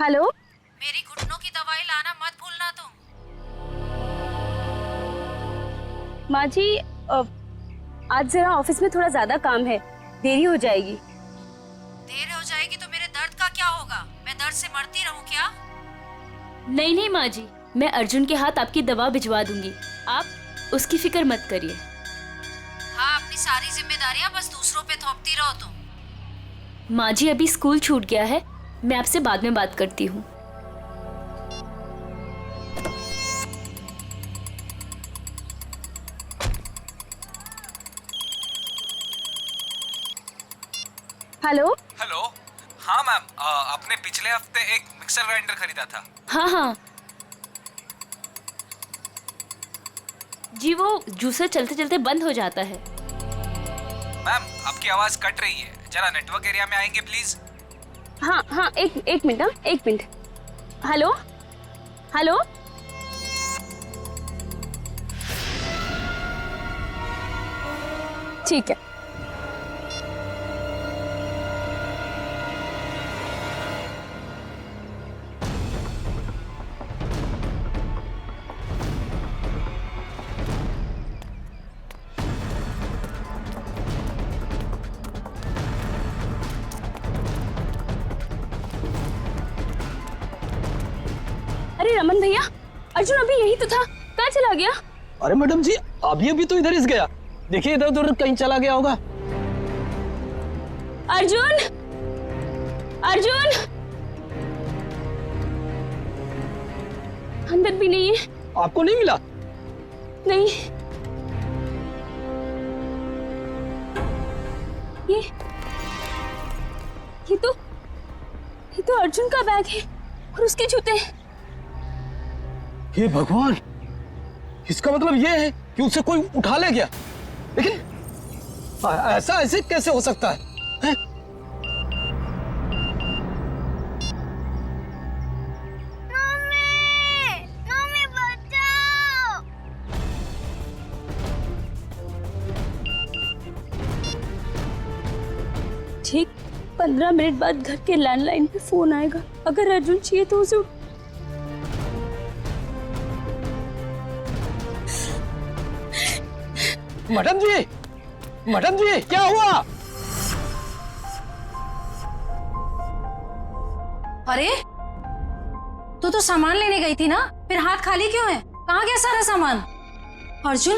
Hello. मेरी घुटनों की दवाई लाना मत भूलना तुम। माँ जी, आज जरा ऑफिस में थोड़ा ज्यादा काम है, देरी हो जाएगी। देर हो जाएगी तो मेरे दर्द का क्या होगा? मैं दर्द से मरती रहूं क्या? नहीं नहीं माँ जी, मैं अर्जुन के हाथ आपकी दवा भिजवा दूंगी, आप उसकी फिक्र मत करिए। हाँ, अपनी सारी जिम्मेदारियां बस दूसरों पे थोपती रहो तुम। माँ जी अभी स्कूल छूट गया है, मैं आपसे बाद में बात करती हूँ। हेलो। हेलो। हाँ मैम, आपने पिछले हफ्ते एक मिक्सर ग्राइंडर खरीदा था। हाँ हाँ जी, वो जूसर चलते चलते बंद हो जाता है। मैम आपकी आवाज कट रही है, जरा नेटवर्क एरिया में आएंगे प्लीज। हाँ हाँ, एक मिनट, हाँ एक मिनट। Hello hello. ठीक है। अरे रमन भैया, अर्जुन अभी यही तो था, कहाँ चला गया? अरे मैडम जी, अभी तो इधर ही गया। देखिए इधर उधर कहीं चला गया होगा। अर्जुन, अर्जुन अंदर भी नहीं है। आपको नहीं मिला? नहीं, ये ये तो अर्जुन का बैग है और उसके जूते। हे भगवान, इसका मतलब ये है कि उसे कोई उठा ले गया। लेकिन ऐसा ऐसे कैसे हो सकता है, हैं? मम्मी बचाओ। ठीक 15 मिनट बाद घर के लैंडलाइन पे फोन आएगा। अगर अर्जुन चाहिए तो उसे मैडम जी क्या हुआ? अरे तू तो सामान लेने गई थी ना, फिर हाथ खाली क्यों है? कहाँ गया सारा सामान? अर्जुन,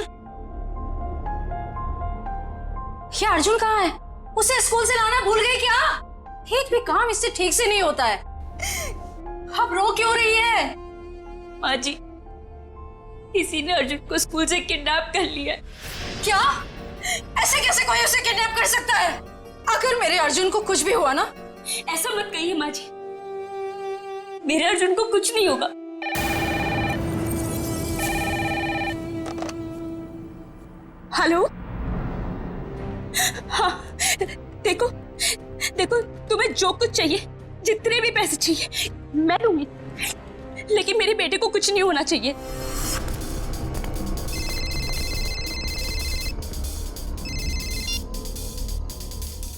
ये अर्जुन कहाँ है? उसे स्कूल से लाना भूल गई क्या? एक भी काम इससे ठीक से नहीं होता है। अब रो क्यों रही है? माँ जी, किसी ने अर्जुन को स्कूल से किडनैप कर लिया। क्या? ऐसे कैसे कोई उसे किडनैप कर सकता है? अगर मेरे अर्जुन को कुछ भी हुआ ना। ऐसा मत कहिए माँ जी, मेरे अर्जुन को कुछ नहीं होगा। हेलो। हाँ, देखो देखो, तुम्हें जो कुछ चाहिए, जितने भी पैसे चाहिए मैं दूंगी, लेकिन मेरे बेटे को कुछ नहीं होना चाहिए।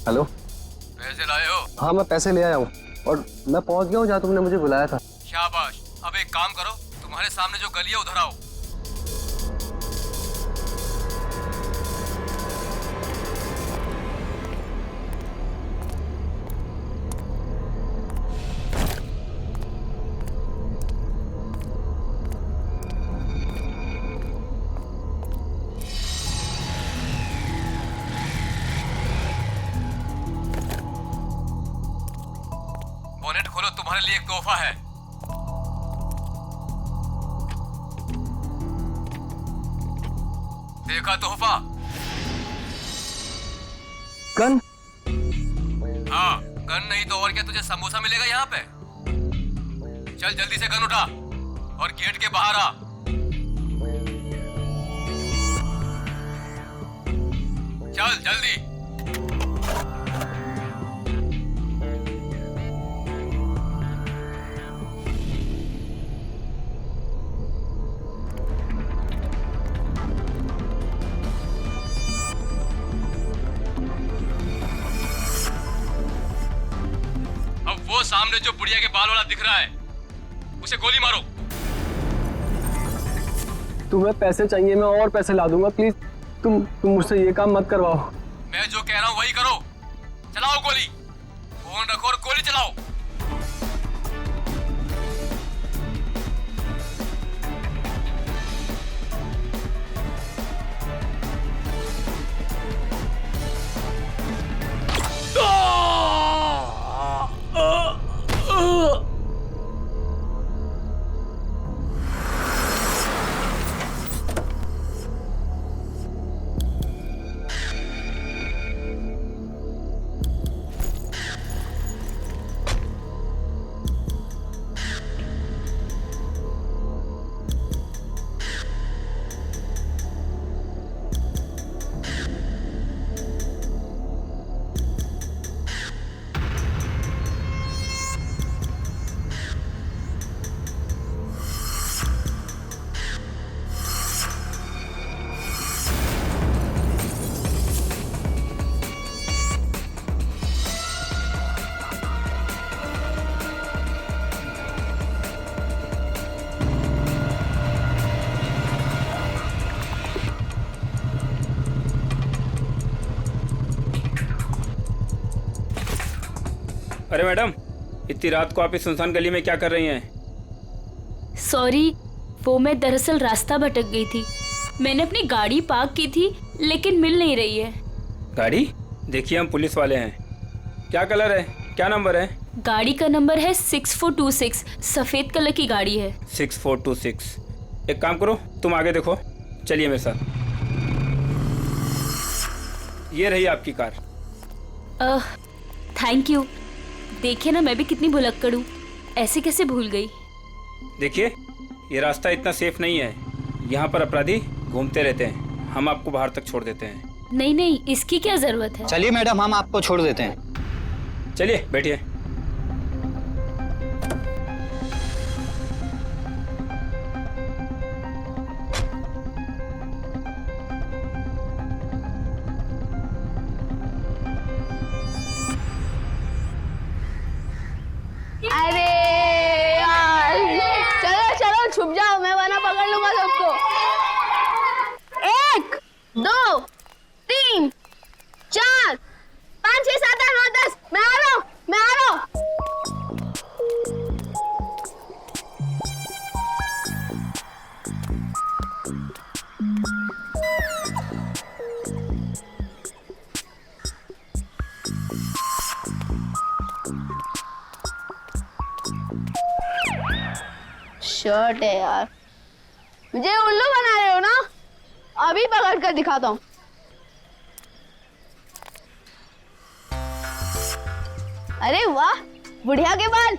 हेलो। पैसे लाए हो? हाँ मैं पैसे ले आया हूँ और मैं पहुँच गया हूँ जहाँ तुमने मुझे बुलाया था। शाबाश। अब एक काम करो, तुम्हारे सामने जो गली है उधर आओ। बोनेट खोलो, तुम्हारे लिए एक तोहफा है। देखा तोहफा? गन? हाँ, गन नहीं तो और क्या, तुझे समोसा मिलेगा यहाँ पे। चल जल्दी से गन उठा और गेट के बाहर आ। चल जल्दी। सामने सामने जो बुढ़िया के बाल वाला दिख रहा है उसे गोली मारो। तुम्हें पैसे चाहिए, मैं और पैसे ला दूंगा। प्लीज तुम मुझसे ये काम मत करवाओ। मैं जो कह रहा हूँ वही करो। चलाओ गोली, फोन रखो और गोली चलाओ। अरे मैडम, इतनी रात को आप इस सुनसान गली में क्या कर रही हैं? सॉरी, वो मैं दरअसल रास्ता भटक गई थी। मैंने अपनी गाड़ी पार्क की थी लेकिन मिल नहीं रही है। गाड़ी? देखिए हम पुलिस वाले हैं। क्या कलर है, क्या नंबर है? गाड़ी का नंबर है 6426, सफेद कलर की गाड़ी है। 6426। एक काम करो, तुम आगे देखो, चलिए मेरे साथ। ये रही आपकी कार। Thank you. देखिए ना, मैं भी कितनी भुलक्कड़ हूँ, ऐसे कैसे भूल गई। देखिए, ये रास्ता इतना सेफ नहीं है, यहाँ पर अपराधी घूमते रहते हैं। हम आपको बाहर तक छोड़ देते हैं। नहीं नहीं, इसकी क्या जरूरत है। चलिए मैडम, हम आपको छोड़ देते हैं। चलिए बैठिए। अरे यार, चलो चलो छुप जाओ, मैं वरना पकड़ लूंगा सबको। 1 2 3 4 5 6 7 8 9 10। मैं आ रहा हूँ, मैं आ रहा हूँ। शर्ट है यार, मुझे उल्लू बना रहे हो ना? अभी पकड़ कर दिखाता हूँ। अरे वाह, बुढ़िया के बाल।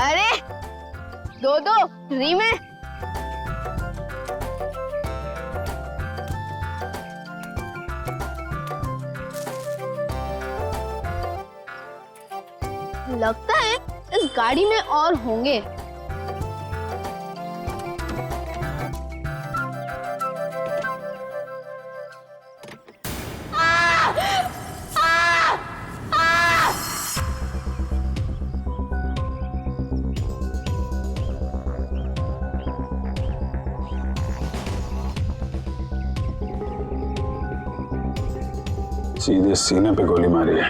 अरे दो फ्री में। लगता है इस गाड़ी में और होंगे। सीधे सीने पे गोली मारी है।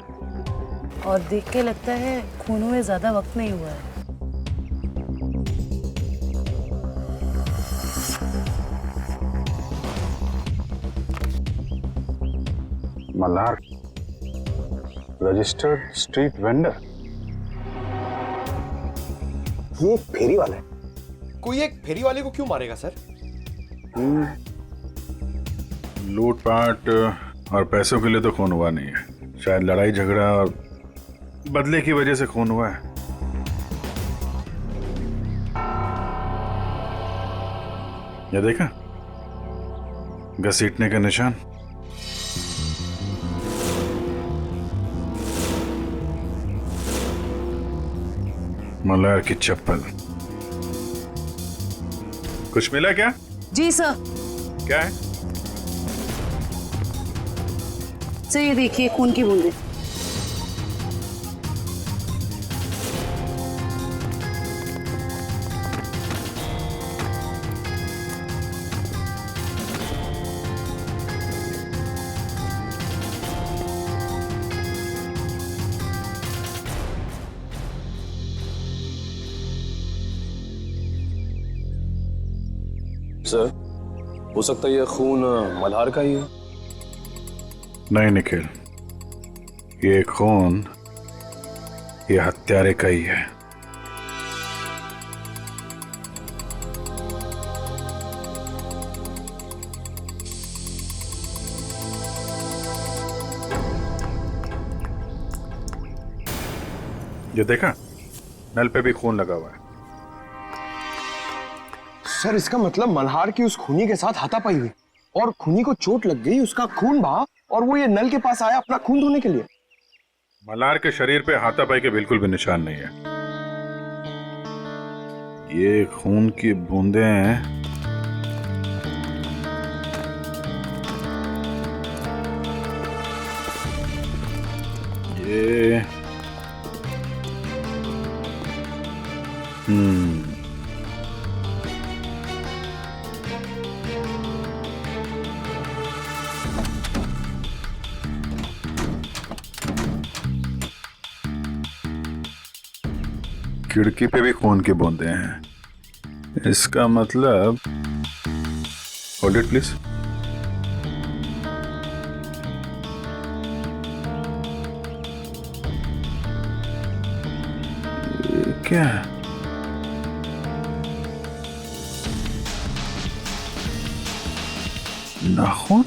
और देख के लगता है खून में ज्यादा वक्त नहीं हुआ है। Malhar, registered street vendor. ये एक फेरी वाला है। कोई एक फेरी वाले को क्यों मारेगा सर? लूटपाट और पैसों के लिए तो खून हुआ नहीं है, शायद लड़ाई झगड़ा और बदले की वजह से खून हुआ है। ये देखा, घसीटने का निशान। मल्हार की चप्पल। कुछ मिला क्या? जी सर। क्या है? सर ये देखिए खून की बूंदें। सर, हो सकता है ये खून मल्हार का ही हो। नहीं निखिल, ये खून ये हत्यारे का ही है। ये देखा, नल पे भी खून लगा हुआ है। सर इसका मतलब मल्हार की उस खूनी के साथ हाथापाई हुई और खूनी को चोट लग गई, उसका खून बहा और वो ये नल के पास आया अपना खून धोने के लिए। मल्हार के शरीर पे हाथापाई के बिल्कुल भी निशान नहीं है। ये खून की बूंदें हैं। ये खिड़की पे भी खून की बूंदें हैं। इसका मतलब, होल्ड इट प्लीज। ये क्या है? नाखून?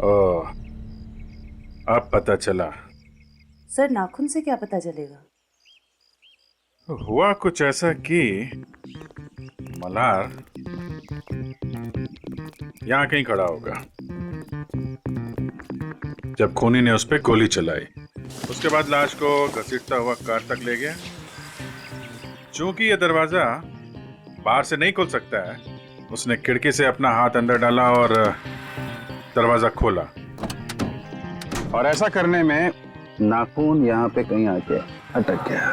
ओह, अब पता चला। सर नाखून से क्या पता चलेगा? हुआ कुछ ऐसा कि मल्हार यहां कहीं खड़ा होगा जब खूनी ने उस पर गोली चलाई। उसके बाद लाश को घसीटता हुआ कार तक ले गया। चूंकि यह दरवाजा बाहर से नहीं खुल सकता है, उसने खिड़की से अपना हाथ अंदर डाला और दरवाजा खोला। और ऐसा करने में नाखून यहाँ पे कहीं आके अटक गया।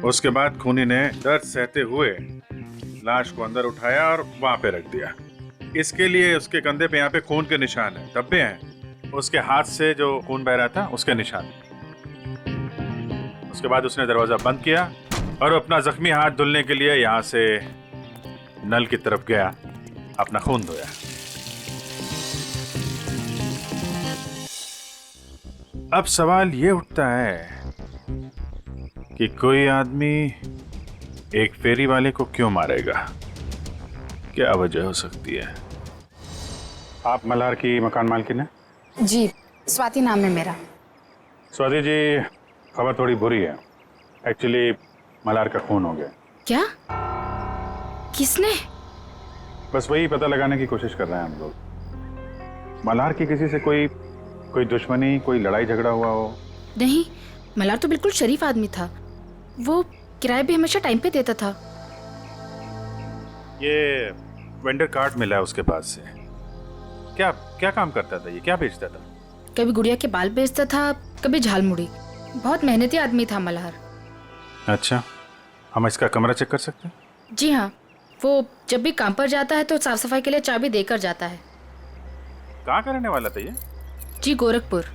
उसके बाद खूनी ने दर्द सहते हुए लाश को अंदर उठाया और वहां पे रख दिया। इसके लिए उसके कंधे पे यहाँ पे खून के निशान है, धब्बे हैं। उसके हाथ से जो खून बह रहा था उसके निशान। उसके बाद उसने दरवाजा बंद किया और अपना जख्मी हाथ धुलने के लिए यहाँ से नल की तरफ गया, अपना खून धोया। अब सवाल ये उठता है कि कोई आदमी एक फेरी वाले को क्यों मारेगा? क्या वजह हो सकती है? आप मल्हार की मकान मालकिन हैं? जी, स्वाति नाम है मेरा। स्वाति जी, खबर थोड़ी बुरी है। एक्चुअली मल्हार का खून हो गया। क्या? किसने? बस वही पता लगाने की कोशिश कर रहे हैं हम लोग। मल्हार की किसी से कोई दुश्मनी, कोई लड़ाई झगड़ा हुआ हो? नहीं, मल्हार तो बिल्कुल शरीफ आदमी था। वो किराए भी हमेशा टाइम पे देता था। ये वेंडर कार्ड मिला है उसके पास से। क्या क्या काम करता था ये? क्या बेचता था? कभी गुड़िया के बाल बेचता था, कभी झालमुड़ी। बहुत मेहनती आदमी था मल्हार। अच्छा, हम इसका कमरा चेक कर सकते हैं? जी हाँ, वो जब भी काम पर जाता है तो साफ सफाई के लिए चाबी देकर जाता है। कहाँ का रहने वाला था ये? जी, गोरखपुर।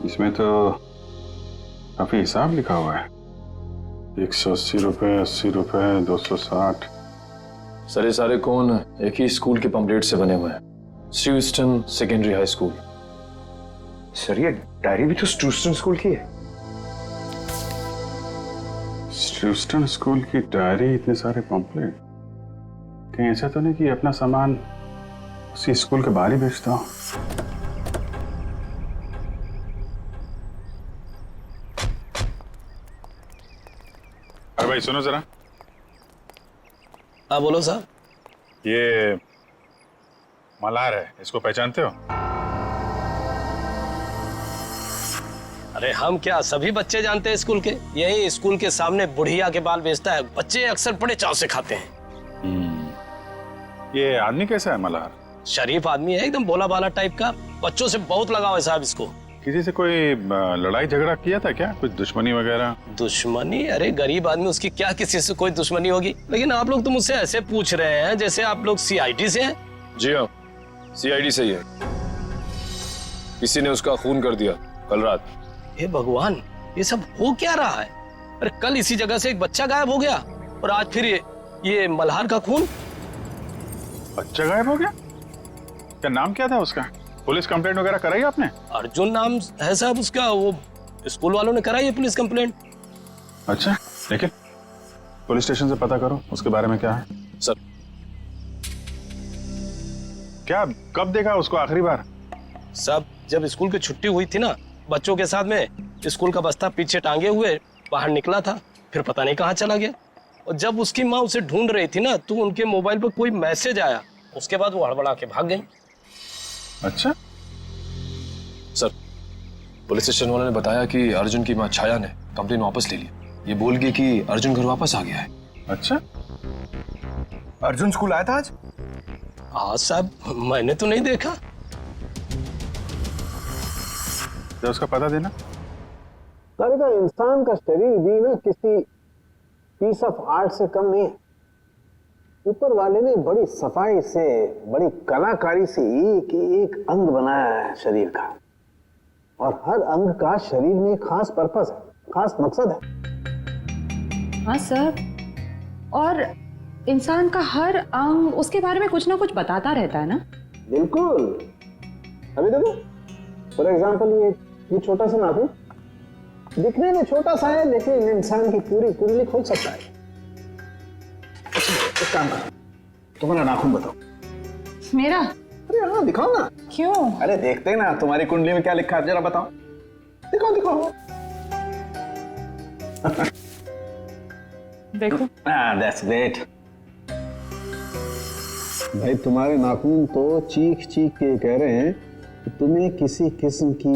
इसमें तो काफी हिसाब लिखा हुआ है। 180 रुपए, 80 रुपए, 260। सर ये सारे कौन एक ही स्कूल के पम्पलेट से बने हुए हैं, स्ट्यूस्टन सेकेंडरी हाई स्कूल। सर ये डायरी भी तो स्ट्यूस्टन स्कूल की है। स्ट्यूस्टन स्कूल की डायरी, इतने सारे पम्पलेट। कहीं ऐसा तो नहीं कि अपना सामान उसी स्कूल के बाहर ही बेचता हूँ? अरे भाई सुनो जरा। हाँ बोलो साहब। ये मल्हार है, इसको पहचानते हो? अरे हम क्या, सभी बच्चे जानते हैं स्कूल के। यही स्कूल के सामने बुढ़िया के बाल बेचता है, बच्चे अक्सर बड़े चाव से खाते हैं। ये आदमी कैसा है मल्हार? शरीफ आदमी है, एकदम भोला भाला टाइप का। बच्चों से बहुत लगाव है साहब इसको। किसी से कोई लड़ाई झगड़ा किया था क्या? कुछ दुश्मनी वगैरह? दुश्मनी? अरे गरीब आदमी, उसकी क्या किसी से कोई दुश्मनी होगी। लेकिन आप लोग तो मुझसे ऐसे पूछ रहे हैं जैसे आप लोग सीआईडी से हैं। जी हाँ, सीआईडी से ही है। किसी ने उसका खून कर दिया कल रात। हे भगवान, ये सब हो क्या रहा है? अरे कल इसी जगह से एक बच्चा गायब हो गया और आज फिर ये मल्हार का खून। बच्चा गायब हो गया? क्या नाम क्या था उसका? पुलिस कंप्लेंट वगैरह कराई आपने? अर्जुन नाम है साहब उसका। वो स्कूल वालों ने कराई है पुलिस कंप्लेंट। अच्छा, लेकिन पुलिस स्टेशन से पता करो उसके बारे में क्या है। सर क्या कब देखा उसको आखिरी बार? सब जब स्कूल की छुट्टी हुई थी ना, बच्चों के साथ में स्कूल का बस्ता पीछे टांगे हुए बाहर निकला था, फिर पता नहीं कहाँ चला गया। और जब उसकी माँ उसे ढूंढ रही थी ना, तो उनके मोबाइल पर कोई मैसेज आया। उसके बाद वो हड़बड़ा के भाग गई। अच्छा सर, पुलिस स्टेशन वालों ने बताया कि अर्जुन की माँ छाया ने कंप्लेन वापस ले ली। ये बोल गई कि अर्जुन घर वापस आ गया है। अच्छा, अर्जुन स्कूल आया था आज? हाँ साहब, मैंने तो नहीं देखा। तो उसका पता देना। सारे का इंसान का शरीर भी ना किसी पीस ऑफ आर्ट से कम नहीं है। ऊपर वाले ने बड़ी सफाई से, बड़ी कलाकारी से एक एक अंग बनाया है शरीर का, और हर अंग का शरीर में खास पर्पस है, खास मकसद है। हाँ सर, और इंसान का हर अंग उसके बारे में कुछ ना कुछ बताता रहता है ना। बिल्कुल। अभी देखो, फॉर एग्जाम्पल ये छोटा सा नाखून दिखने में छोटा सा है, लेकिन इंसान की पूरी कुंडली खोल सकता है। एक काम करो, तुम्हारा नाखून बताओ। मेरा? अरे हाँ, दिखाओ ना। क्यों? अरे देखते हैं ना तुम्हारी कुंडली में क्या लिखा है, जरा बताओ। दिखाओ दिखाओ। देखो। That's great. भाई तुम्हारे नाखून तो चीख चीख के कह रहे हैं कि तुम्हें किसी किस्म की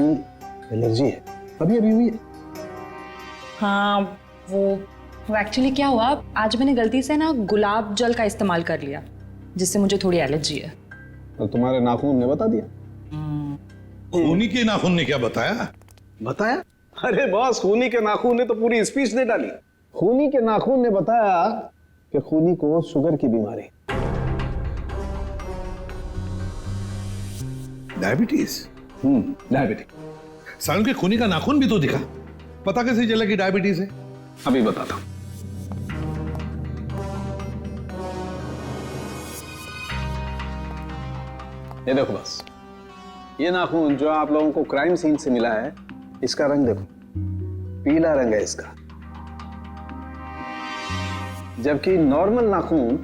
एलर्जी है। अभी अभी हुई है? हाँ, वो एक्चुअली क्या हुआ, आज मैंने गलती से ना गुलाब जल का इस्तेमाल कर लिया, जिससे मुझे थोड़ी एलर्जी है। तो तुम्हारे नाखून ने बता दिया? खूनी के नाखून ने क्या बताया? बताया? अरे बॉस, खूनी के नाखून ने तो पूरी स्पीच दे डाली। खूनी के नाखून ने बताया कि खूनी को शुगर की बीमारी। डायबिटीज? डायबिटीज। सालों के खूनी का नाखून भी तो दिखा, पता कैसे चला कि डायबिटीज है? अभी बताता हूं। ये देखो बस, ये नाखून जो आप लोगों को क्राइम सीन से मिला है, इसका रंग देखो, पीला रंग है इसका। जबकि नॉर्मल नाखून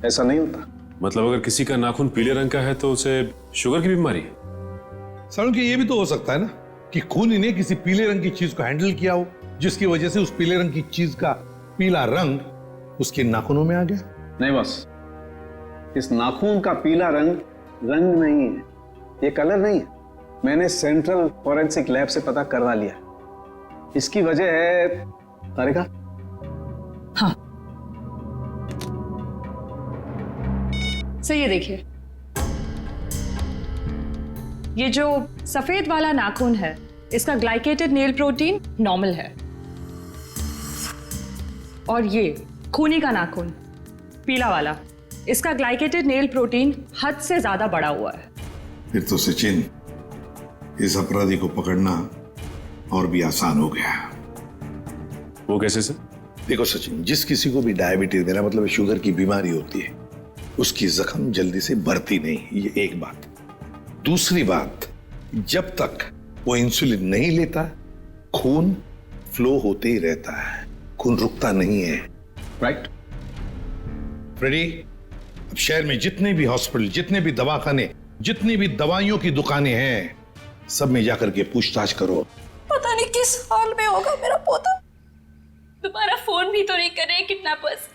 ऐसा नहीं होता। मतलब अगर किसी का नाखून पीले रंग का है तो उसे शुगर की बीमारी है? सालों के ये भी तो हो सकता है ना कि खूनी ने किसी पीले रंग की चीज को हैंडल किया हो, जिसकी वजह से उस पीले रंग की चीज का पीला रंग उसके नाखूनों में आ गया। नहीं बस, इस नाखून का पीला रंग रंग नहीं है, ये कलर नहीं है। मैंने सेंट्रल फॉरेंसिक लैब से पता करवा लिया। इसकी वजह है तारिका। हाँ, सो ये देखिए, ये जो सफेद वाला नाखून है, इसका ग्लाइकेटेड नेल प्रोटीन नॉर्मल है, और ये खूनी का नाखून पीला वाला, इसका ग्लाइकेटेड नेल प्रोटीन हद से ज्यादा बढ़ा हुआ है। फिर तो सचिन, इस अपराधी को पकड़ना और भी आसान हो गया। वो कैसे सर? देखो सचिन, जिस किसी को भी डायबिटीज, मेरा मतलब शुगर की बीमारी होती है, उसकी जख्म जल्दी से बढ़ती नहीं, ये एक बात। दूसरी बात, जब तक वो इंसुलिन नहीं लेता खून फ्लो होते ही रहता है, खून रुकता नहीं है। राइट फ्रेडी, अब शहर में जितने भी हॉस्पिटल, जितने भी दवाखाने, जितनी भी दवाइयों की दुकानें हैं, सब में जाकर के पूछताछ करो। पता नहीं किस हाल में होगा मेरा पोता। तुम्हारा फोन भी तो नहीं कर रहे किडनैपर्स।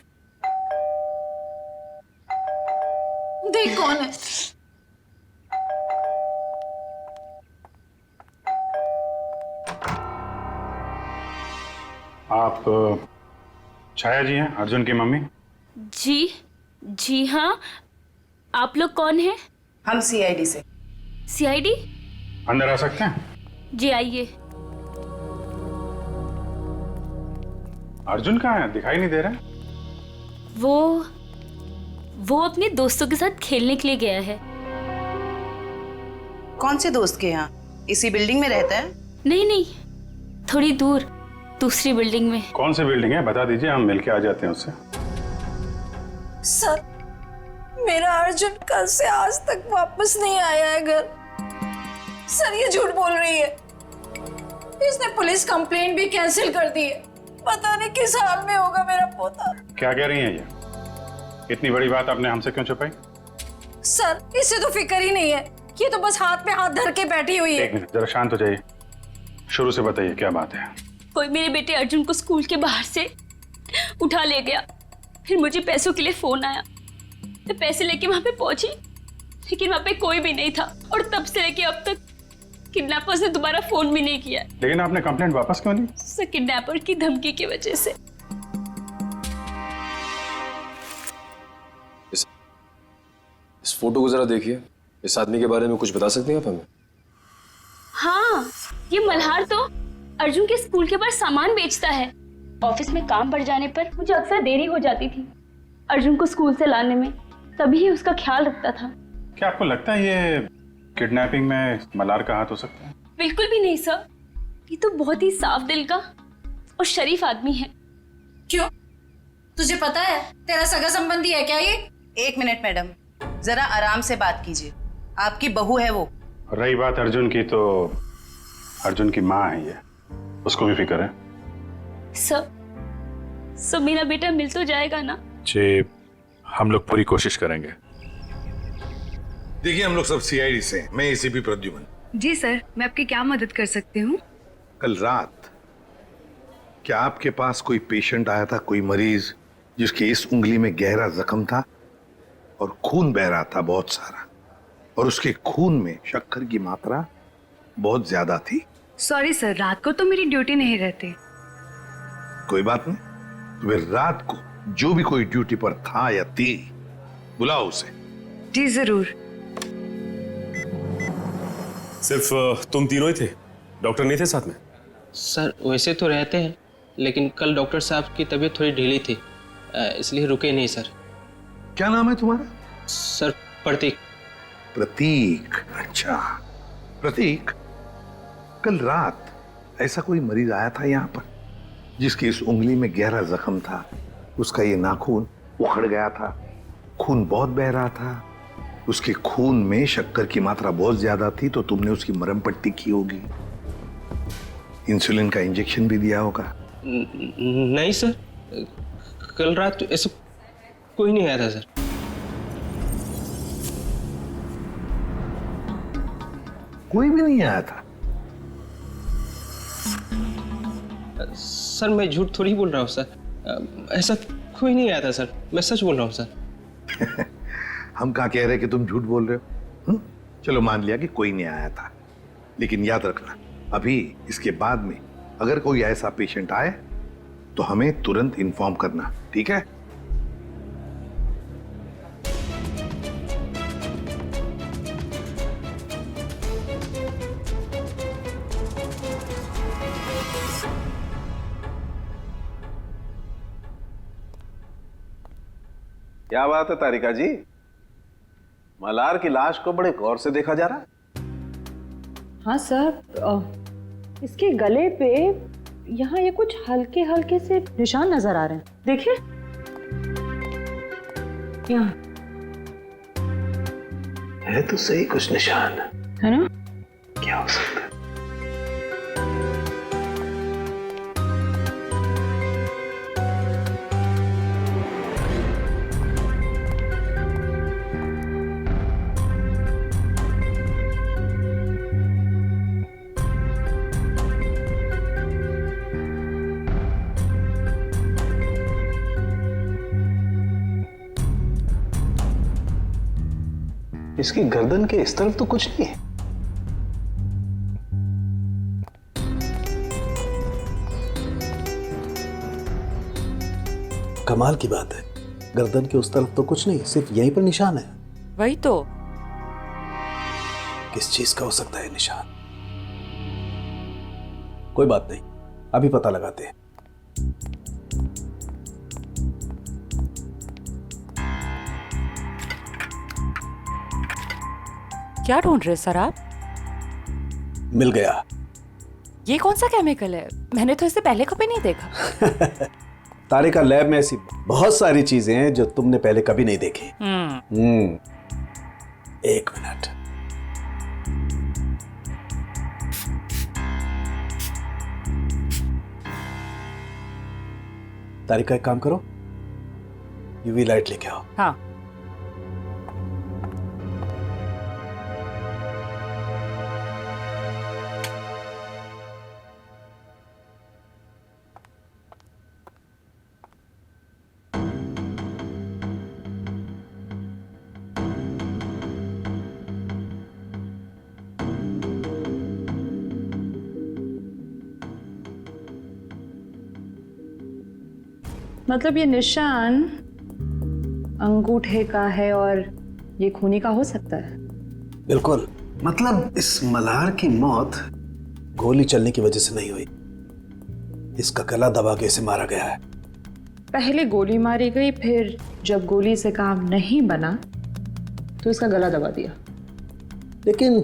देख कौन है। आप छाया जी हैं, अर्जुन की मम्मी? जी हाँ। आप लोग कौन हैं? हम सीआईडी से। सीआईडी? अंदर आ सकते हैं? जी आइए। अर्जुन कहाँ है? दिखाई नहीं दे रहा है। वो अपने दोस्तों के साथ खेलने के लिए गया है। कौन से दोस्त के यहाँ? इसी बिल्डिंग में रहता है? नहीं, थोड़ी दूर, दूसरी बिल्डिंग में। कौन सी बिल्डिंग है बता दीजिए, हम मिलके आ जाते हैं उससे। सर, मेरा अर्जुन कल से आज तक वापस नहीं आया है घर। सर, ये झूठ बोल रही है। इसने पुलिस कंप्लेंट भी कैंसिल कर दी है। पता नहीं किस हाल में होगा मेरा पोता। क्या कह रही हैं ये? इतनी बड़ी बात आपने हमसे क्यों छुपाई? सर, इससे तो फिक्र ही नहीं है। ये तो बस हाथ में हाथ धर के बैठी हुई है। एक मिनट, जरा शांत हो जाइए। शुरू से बताइए क्या बात है। कोई मेरे बेटे अर्जुन को स्कूल के बाहर से उठा ले गया। फिर मुझे पैसों के लिए फोन आया। मैं पैसे लेके वहां पे पहुंची, लेकिन वहां पे कोई भी नहीं था। और तब से लेके अब तक किडनैपर्स ने दोबारा फोन भी नहीं किया। लेकिन आपने कंप्लेंट वापस क्यों ली? सर, किडनैपर की धमकी की वजह से। इस फोटो को जरा देखिए। इस आदमी के बारे में कुछ बता सकते हैं आप हमें? हाँ, ये मल्हार तो अर्जुन के स्कूल के बाहर सामान बेचता है। ऑफिस में काम बढ़ जाने पर मुझे अक्सर देरी हो जाती थी अर्जुन को स्कूल से लाने में, तभी ही उसका ख्याल रखता था। क्या आपको लगता है ये किडनैपिंग में मल्हार का हाथ हो सकता है? बिल्कुल भी नहीं सर, ये तो बहुत ही साफ दिल का और शरीफ आदमी है। क्यों? तुझे पता है तेरा सगा संबंधी है क्या ये? एक मिनट मैडम, जरा आराम से बात कीजिए। आपकी बहू है वो। रही बात अर्जुन की, तो अर्जुन की माँ है ये, उसको भी फिक्र है। सब मेरा बेटा मिल तो जाएगा ना? जी, हम लोग पूरी कोशिश करेंगे। देखिए, हम लोग सब सीआईडी से हैं। मैं एसीपी प्रद्युमन। जी सर, मैं आपकी क्या मदद कर सकती हूँ? कल रात क्या आपके पास कोई पेशेंट आया था, कोई मरीज जिसके इस उंगली में गहरा जख्म था और खून बह रहा था बहुत सारा, और उसके खून में शक्कर की मात्रा बहुत ज्यादा थी? सॉरी सर, रात को तो मेरी ड्यूटी नहीं रहती। कोई बात नहीं, तो फिर रात को जो भी कोई ड्यूटी पर था या थी, बुलाओ उसे। जी जरूर। सिर्फ तुम तीनों ही थे? डॉक्टर नहीं थे साथ में? सर, वैसे तो रहते हैं, लेकिन कल डॉक्टर साहब की तबीयत थोड़ी ढीली थी, इसलिए रुके नहीं सर। क्या नाम है तुम्हारा? सर, प्रतीक। प्रतीक? अच्छा प्रतीक, कल रात ऐसा कोई मरीज आया था यहाँ पर जिसकी इस उंगली में गहरा जख्म था, उसका ये नाखून उखड़ गया था, खून बहुत बह रहा था, उसके खून में शक्कर की मात्रा बहुत ज्यादा थी, तो तुमने उसकी मरहम पट्टी की होगी, इंसुलिन का इंजेक्शन भी दिया होगा। नहीं सर, कल रात ऐसा कोई नहीं आया था सर। कोई भी नहीं आया था? सर, मैं झूठ थोड़ी बोल रहा हूँ सर, ऐसा कोई नहीं आया था सर, मैं सच बोल रहा हूँ सर। हम कहाँ कह रहे कि तुम झूठ बोल रहे हो? चलो मान लिया कि कोई नहीं आया था, लेकिन याद रखना, अभी इसके बाद में अगर कोई ऐसा पेशेंट आए तो हमें तुरंत इन्फॉर्म करना, ठीक है? क्या बात है तारिका जी, मल्हार की लाश को बड़े गौर से देखा जा रहा है। हाँ सर, इसके गले पे यहाँ ये कुछ हल्के हल्के से निशान नजर आ रहे हैं, देखिए यहाँ है तो सही कुछ निशान, है ना? क्या हो सकता है? इसकी गर्दन के इस तरफ तो कुछ नहीं है। कमाल की बात है, गर्दन के उस तरफ तो कुछ नहीं, सिर्फ यहीं पर निशान है। वही तो। किस चीज का हो सकता है निशान? कोई बात नहीं, अभी पता लगाते हैं। क्या ढूंढ रहे सर आप? मिल गया। ये कौन सा केमिकल है? मैंने तो इसे पहले कभी नहीं देखा। तारिका, लैब में ऐसी बहुत सारी चीजें हैं जो तुमने पहले कभी नहीं देखी। एक मिनट। तारिका, एक काम करो, यूवी लाइट लेके आओ। हाँ। मतलब ये निशान अंगूठे का है और ये खूनी का हो सकता है? बिल्कुल। मतलब इस मल्हार की मौत गोली चलने की वजह से नहीं हुई, इसका गला दबा के इसे मारा गया है। पहले गोली मारी गई, फिर जब गोली से काम नहीं बना तो इसका गला दबा दिया। लेकिन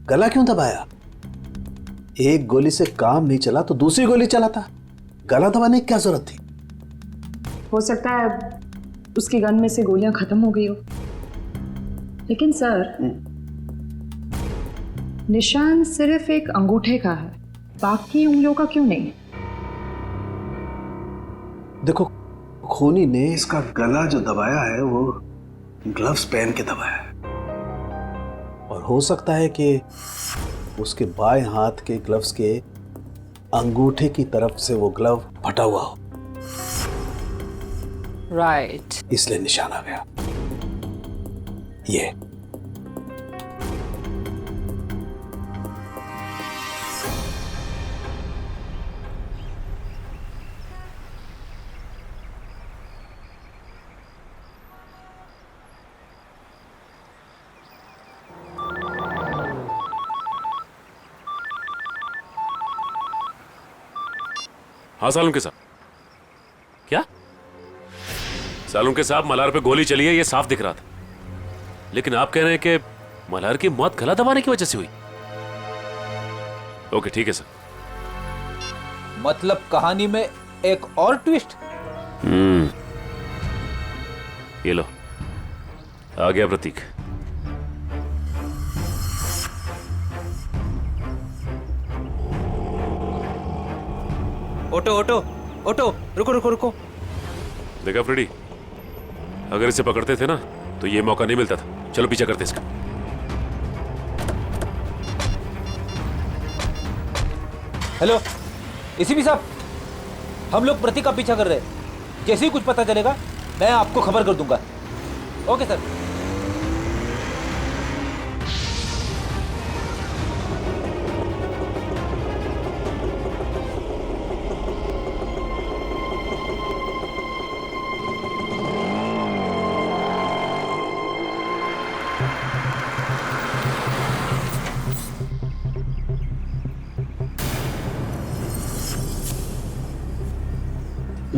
गला क्यों दबाया? एक गोली से काम नहीं चला तो दूसरी गोली चलाता, गला दबाने की क्या जरूरत थी? हो सकता है उसकी गन में से गोलियां खत्म हो गई हो। लेकिन सर, निशान सिर्फ एक अंगूठे का है, बाकी उंगलियों का क्यों नहीं? देखो, खूनी ने इसका गला जो दबाया है वो ग्लव्स पहन के दबाया है, और हो सकता है कि उसके बाएं हाथ के ग्लव्स के अंगूठे की तरफ से वो ग्लव फटा हुआ हो। राइट। इसलिए निशान आ गया। ये हाँ सालुंके साहब। क्या? सालुंके साहब, मल्हार पे गोली चली है, ये साफ दिख रहा था, लेकिन आप कह रहे हैं कि मल्हार की मौत गला दबाने की वजह से हुई। ओके, ठीक है सर। मतलब कहानी में एक और ट्विस्ट। ये लो, आ गया प्रतीक। ओटो ओटो ओटो, रुको रुको रुको। देखा फ्रेडी, अगर इसे पकड़ते थे ना तो ये मौका नहीं मिलता था। चलो पीछा करते इसका। हेलो एसीपी साहब, हम लोग प्रतीक का पीछा कर रहे हैं। जैसे ही कुछ पता चलेगा मैं आपको खबर कर दूंगा। Okay sir.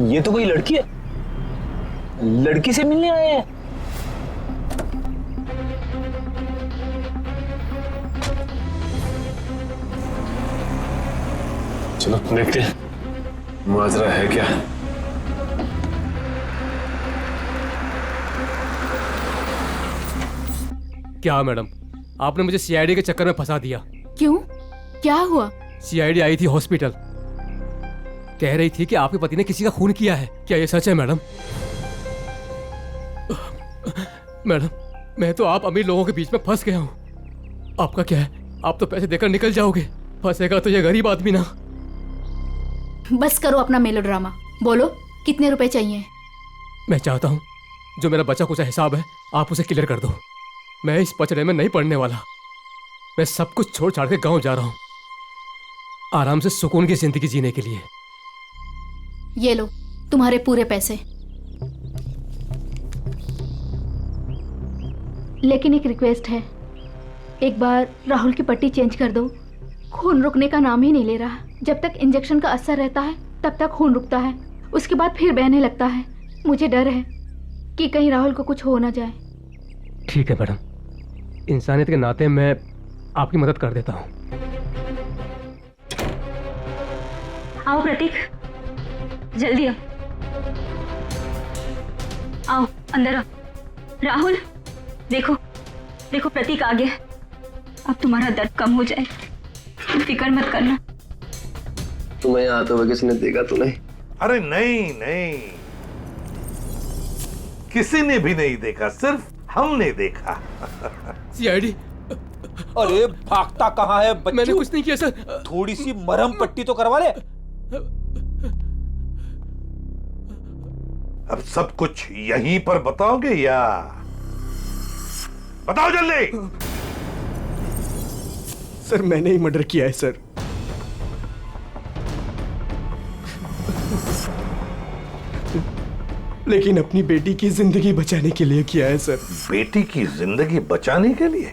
ये तो कोई लड़की है, लड़की से मिलने आए हैं। चलो देखते हैं माजरा है क्या। क्या मैडम, आपने मुझे सीआईडी के चक्कर में फंसा दिया। क्यों, क्या हुआ? सीआईडी आई थी हॉस्पिटल, कह रही थी कि आपके पति ने किसी का खून किया है। क्या ये सच है मैडम? मैडम, मैं तो आप अमीर लोगों के बीच में फंस गया हूँ। आपका क्या है, आप तो पैसे देकर निकल जाओगे, फंसेगा तो ये गरीब आदमी ना। बस करो अपना मेलोड्रामा, बोलो कितने रुपए चाहिए? मैं चाहता हूँ जो मेरा बचा कुचा हिसाब है आप उसे क्लियर कर दो। मैं इस पचड़े में नहीं पड़ने वाला। मैं सब कुछ छोड़ छाड़ के गांव जा रहा हूँ, आराम से सुकून की जिंदगी जीने के लिए। ये लो तुम्हारे पूरे पैसे। लेकिन एक रिक्वेस्ट है, एक बार राहुल की पट्टी चेंज कर दो। खून रुकने का नाम ही नहीं ले रहा। जब तक इंजेक्शन का असर रहता है तब तक खून रुकता है, उसके बाद फिर बहने लगता है। मुझे डर है कि कहीं राहुल को कुछ हो ना जाए। ठीक है मैडम, इंसानियत के नाते मैं आपकी मदद कर देता हूँ। आओ प्रतीक, जल्दी आओ, आओ अंदर आओ। राहुल देखो, देखो प्रतीक आ गया। अब तुम्हारा दर्द कम हो जाए, फिक्र मत करना। तुम्हें यहाँ आते हुए किसी ने देखा तो नहीं? अरे नहीं नहीं, किसी ने भी नहीं देखा, सिर्फ हमने देखा। सीआईडी। अरे भागता कहाँ है बच्चू? मैंने कुछ नहीं किया सर। थोड़ी सी मरहम पट्टी तो करवा ले। अब सब कुछ यहीं पर बताओगे या बताओ जल्दी। सर मैंने ही मर्डर किया है सर। लेकिन अपनी बेटी की जिंदगी बचाने के लिए किया है सर। बेटी की जिंदगी बचाने के लिए?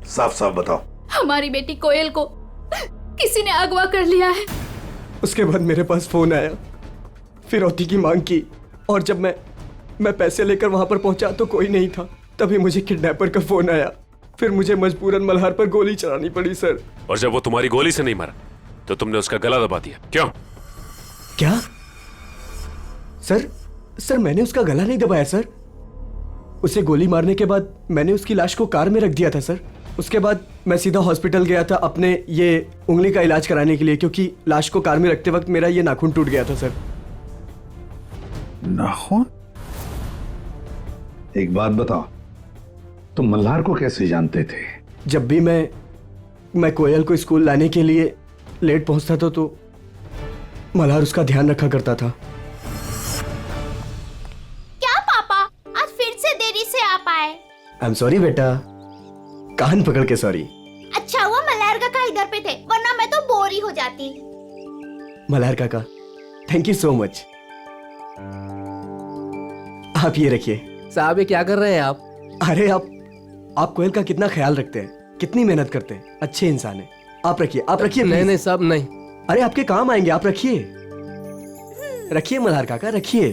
साफ साफ बताओ। हमारी बेटी कोयल को किसी ने अगवा कर लिया है। उसके बाद मेरे पास फोन आया, फिरौती की मांग की, और जब मैं पैसे लेकर वहां पर पहुंचा तो कोई नहीं था। तभी मुझे किडनैपर का फोन आया, फिर मुझे मजबूरन मल्हार पर गोली चलानी पड़ी सर। और जब वो तुम्हारी गोली से नहीं मरा तो तुमने उसका गला दबा दिया, क्यों? क्या सर मैंने उसका गला नहीं दबाया सर। उसे गोली मारने के बाद मैंने उसकी लाश को कार में रख दिया था सर। उसके बाद मैं सीधा हॉस्पिटल गया था अपने ये उंगली का इलाज कराने के लिए, क्योंकि लाश को कार में रखते वक्त मेरा ये नाखून टूट गया था सर। नाखून? एक बात बताओ, तुम मल्हार को कैसे जानते थे? जब भी मैं कोयल को स्कूल लाने के लिए लेट पहुंचता था तो मल्हार उसका ध्यान रखा करता था। क्या पापा, आज फिर से देरी से आ पाए? आई एम सॉरी बेटा, कान पकड़ के सॉरी। अच्छा हुआ मल्हार काका इधर पे थे, वरना मैं तो बोर ही हो जाती। मल्हार काका, थैंक यू सो मच। आप ये रखिए। साहब ये क्या कर रहे हैं आप? अरे आप कोयल का कितना ख्याल रखते हैं, कितनी मेहनत करते हैं, अच्छे इंसान हैं। आप रखिए, आप रखिए। नहीं साहब नहीं। अरे आपके काम आएंगे, आप रखिए। रखिए मल्हार काका, रखिए।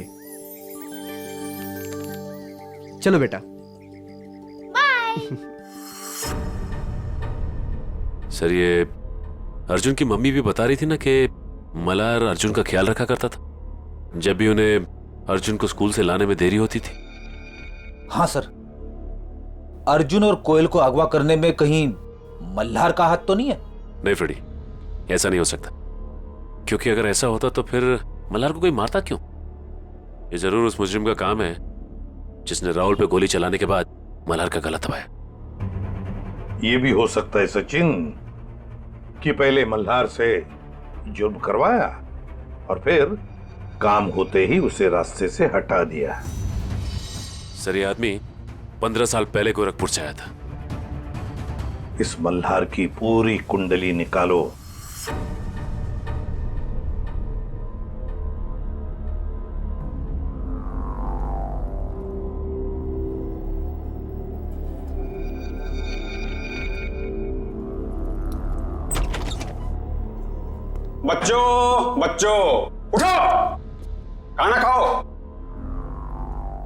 चलो बेटा। सर ये अर्जुन की मम्मी भी बता रही थी ना कि मल्हार अर्जुन का ख्याल रखा करता था जब भी उन्हें अर्जुन को स्कूल से लाने में देरी होती थी। हाँ सर, अर्जुन और कोयल को अगवा करने में कहीं मल्हार का हाथ तो नहीं है? नहीं फ्रेडी, ऐसा नहीं हो सकता, क्योंकि अगर ऐसा होता तो फिर मल्हार को कोई मारता क्यों? ये जरूर उस मुजरिम का काम है जिसने राहुल पे गोली चलाने के बाद मल्हार का गला दबाया। ये भी हो सकता है सचिन कि पहले मल्हार से जुर्म करवाया और फिर काम होते ही उसे रास्ते से हटा दिया। सर ये आदमी 15 साल पहले गोरखपुर से आया था। इस मल्हार की पूरी कुंडली निकालो। बच्चों उठो, खाना खाओ।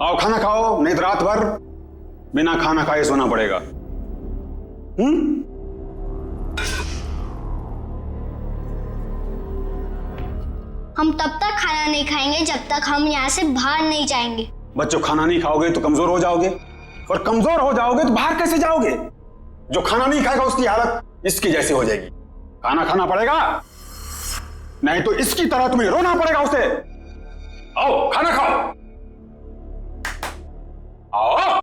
आओ खाना खाओ, नहीं तो रात भर बिना खाना खाए सोना पड़ेगा। हम तब तक खाना नहीं खाएंगे जब तक हम यहाँ से बाहर नहीं जाएंगे। बच्चों, खाना नहीं खाओगे तो कमजोर हो जाओगे, और कमजोर हो जाओगे तो बाहर कैसे जाओगे? जो खाना नहीं खाएगा उसकी हालत इसकी जैसी हो जाएगी। खाना खाना पड़ेगा, नहीं तो इसकी तरह तुम्हें रोना पड़ेगा उसे। आओ खाना खाओ, आओ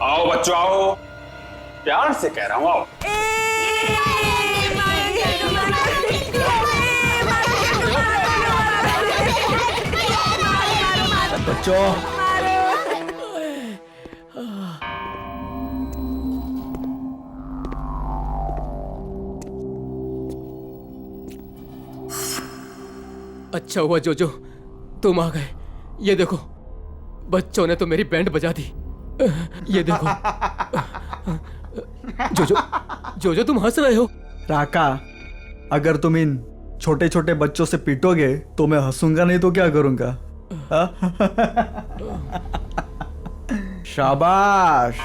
आओ बच्चों आओ, प्यार से कह रहा हूं आओ। बच्चों, अच्छा हुआ जोजो तुम आ गए। ये देखो बच्चों ने तो मेरी बैंड बजा दी। ये देखो जोजो जोजो तुम हंस रहे हो। राका, अगर तुम इन छोटे छोटे बच्चों से पीटोगे तो मैं हंसूंगा, नहीं तो क्या करूंगा? शाबाश,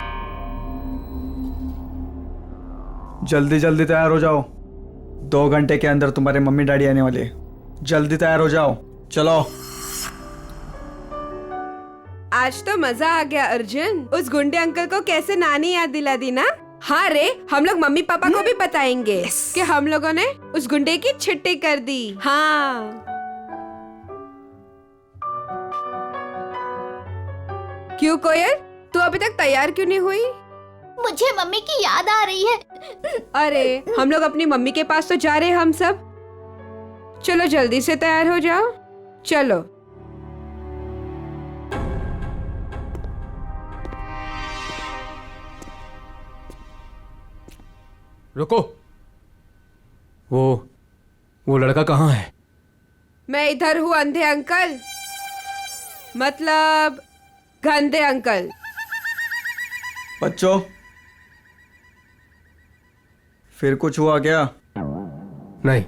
जल्दी जल्दी तैयार हो जाओ, 2 घंटे के अंदर तुम्हारे मम्मी डैडी आने वाले। जल्दी तैयार हो जाओ, चलो। आज तो मजा आ गया अर्जुन। उस गुंडे अंकल को कैसे नानी याद दिला दी ना। हाँ रे, हम लोग मम्मी पापा को भी बताएंगे कि हम लोगों ने उस गुंडे की छिट्टी कर दी। हाँ क्यों कोयल, तू अभी तक तैयार क्यों नहीं हुई? मुझे मम्मी की याद आ रही है। अरे हम लोग अपनी मम्मी के पास तो जा रहे हैं हम सब। चलो जल्दी से तैयार हो जाओ, चलो। रुको, वो लड़का कहाँ है? मैं इधर हूँ अंधे अंकल, मतलब गंदे अंकल। बच्चों, फिर कुछ हुआ क्या? नहीं।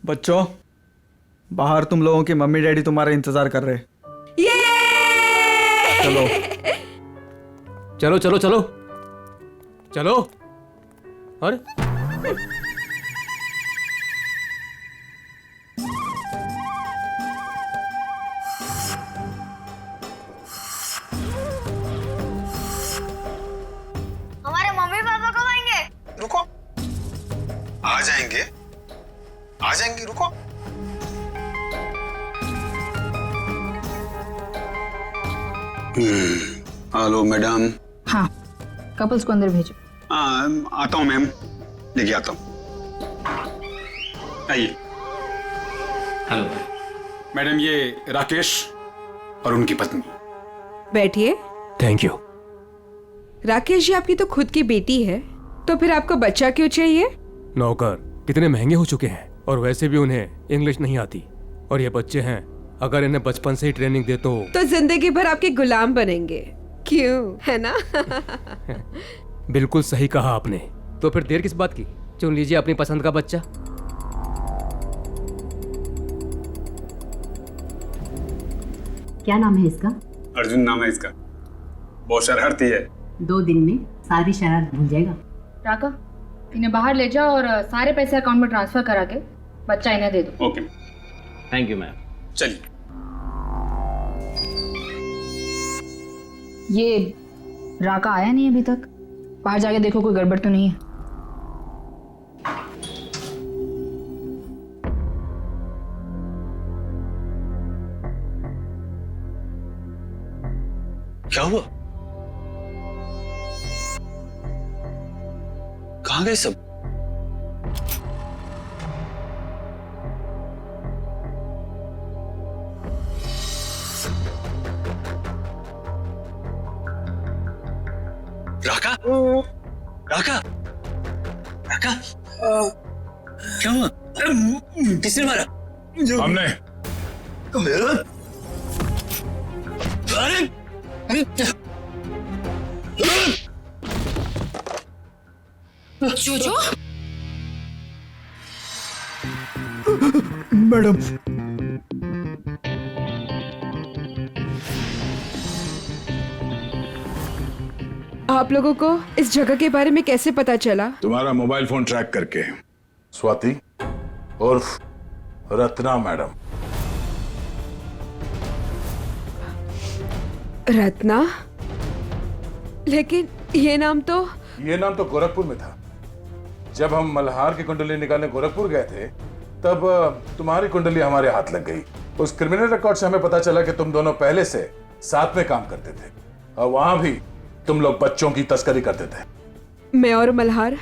बच्चों, बाहर तुम लोगों की मम्मी डैडी तुम्हारा इंतजार कर रहे। चलो चलो चलो चलो चलो। अरे हमारे मम्मी पापा कब आएंगे? रुको, आ जाएंगे आ जाएंगे, रुको। Hello madam. हाँ, कपल्स को अंदर भेजो। आता हूँ मैम, लेके आता हूँ। आइए। हेलो मैडम, ये राकेश और उनकी पत्नी। बैठिए। Thank you. राकेश जी, आपकी तो खुद की बेटी है, तो फिर आपको बच्चा क्यों चाहिए? नौकर कितने महंगे हो चुके हैं, और वैसे भी उन्हें इंग्लिश नहीं आती। और ये बच्चे हैं, अगर इन्हें बचपन से ही ट्रेनिंग दे तो जिंदगी भर आपके गुलाम बनेंगे, क्यों, है ना? बिल्कुल सही कहा आपने। तो फिर देर किस बात की, चुन लीजिए अपनी पसंद का बच्चा। क्या नाम है इसका? अर्जुन नाम है इसका। बहुत शरारती है। 2 दिन में सारी शरारत भूल जाएगा। राका, इन्हें बाहर ले जाओ और सारे पैसे अकाउंट में ट्रांसफर करा के बच्चा इन्हें दे दो। Okay, thank you ma'am. चलिए। ये राका आया नहीं अभी तक, बाहर जाके देखो कोई गड़बड़ तो नहीं है। क्या हुआ? कहाँ गए सब? राका? राका? राका? क्या हुआ? किसने मारा? हमने। अरे जोजो? मैडम, आप लोगों को इस जगह के बारे में कैसे पता चला? तुम्हारा मोबाइल फोन ट्रैक करके। स्वाति उर्फ रत्ना मैडम। रत्ना? लेकिन ये नाम तो गोरखपुर में था। जब हम मल्हार की कुंडली निकालने गोरखपुर गए थे तब तुम्हारी कुंडली हमारे हाथ लग गई। उस क्रिमिनल रिकॉर्ड से हमें पता चला कि तुम दोनों पहले से साथ में काम करते थे और वहां भी तुम लोग बच्चों की तस्करी करते थे। मैं और मल्हार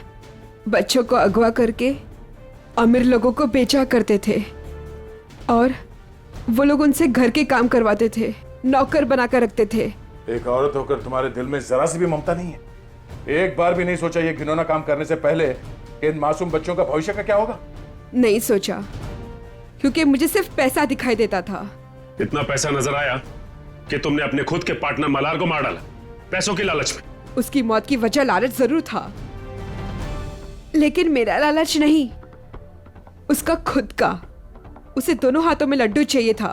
बच्चों को अगवा करके अमीर लोगों को बेचा करते थे और वो लोग उनसे घर के काम करवाते थे, नौकर बनाकर रखते थे। एक औरत होकर तुम्हारे दिल में जरा सी भी ममता नहीं है? एक बार भी नहीं सोचा ये घिनौना काम करने से पहले कि इन मासूम बच्चों का भविष्य का क्या होगा? नहीं सोचा, क्योंकि मुझे सिर्फ पैसा दिखाई देता था। इतना पैसा नजर आया कि तुमने अपने खुद के पार्टनर मल्हार को मार डाला, पैसों की लालच में। उसकी मौत की वजह लालच जरूर था, लेकिन मेरा लालच नहीं, उसका खुद का। उसे दोनों हाथों में लड्डू चाहिए था।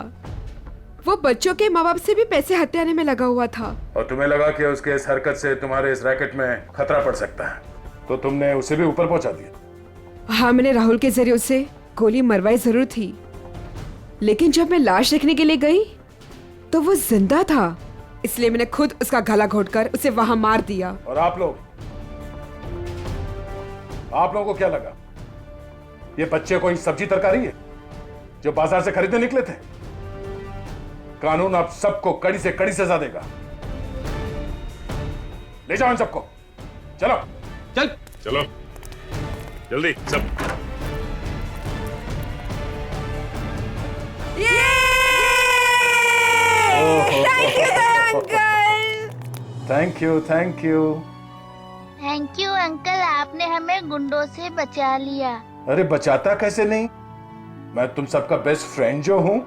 वो बच्चों के माँ बाप से भी पैसे हथियाने में लगा हुआ था। और तुम्हें लगा कि उसके इस हरकत से तुम्हारे इस रैकेट में खतरा पड़ सकता है, तो तुमने उसे भी ऊपर पहुंचा दिया। हाँ, मैंने राहुल के जरिए उसे गोली मरवाई जरूर थी, लेकिन जब मैं लाश देखने के लिए गई तो वो जिंदा था, इसलिए मैंने खुद उसका गला घोटकर उसे वहां मार दिया। और आप लोगों को क्या लगा ये बच्चे कोई सब्जी तरकारी है जो बाजार से खरीदने निकले थे? कानून आप सबको कड़ी से कड़ी सजा देगा। ले जाओ इन सबको, चलो चलो जल्दी सब। Thank you thank you uncle, आपने हमें गुंडों से बचा लिया। अरे बचाता कैसे नहीं, मैं तुम सबका बेस्ट फ्रेंड जो हूँ।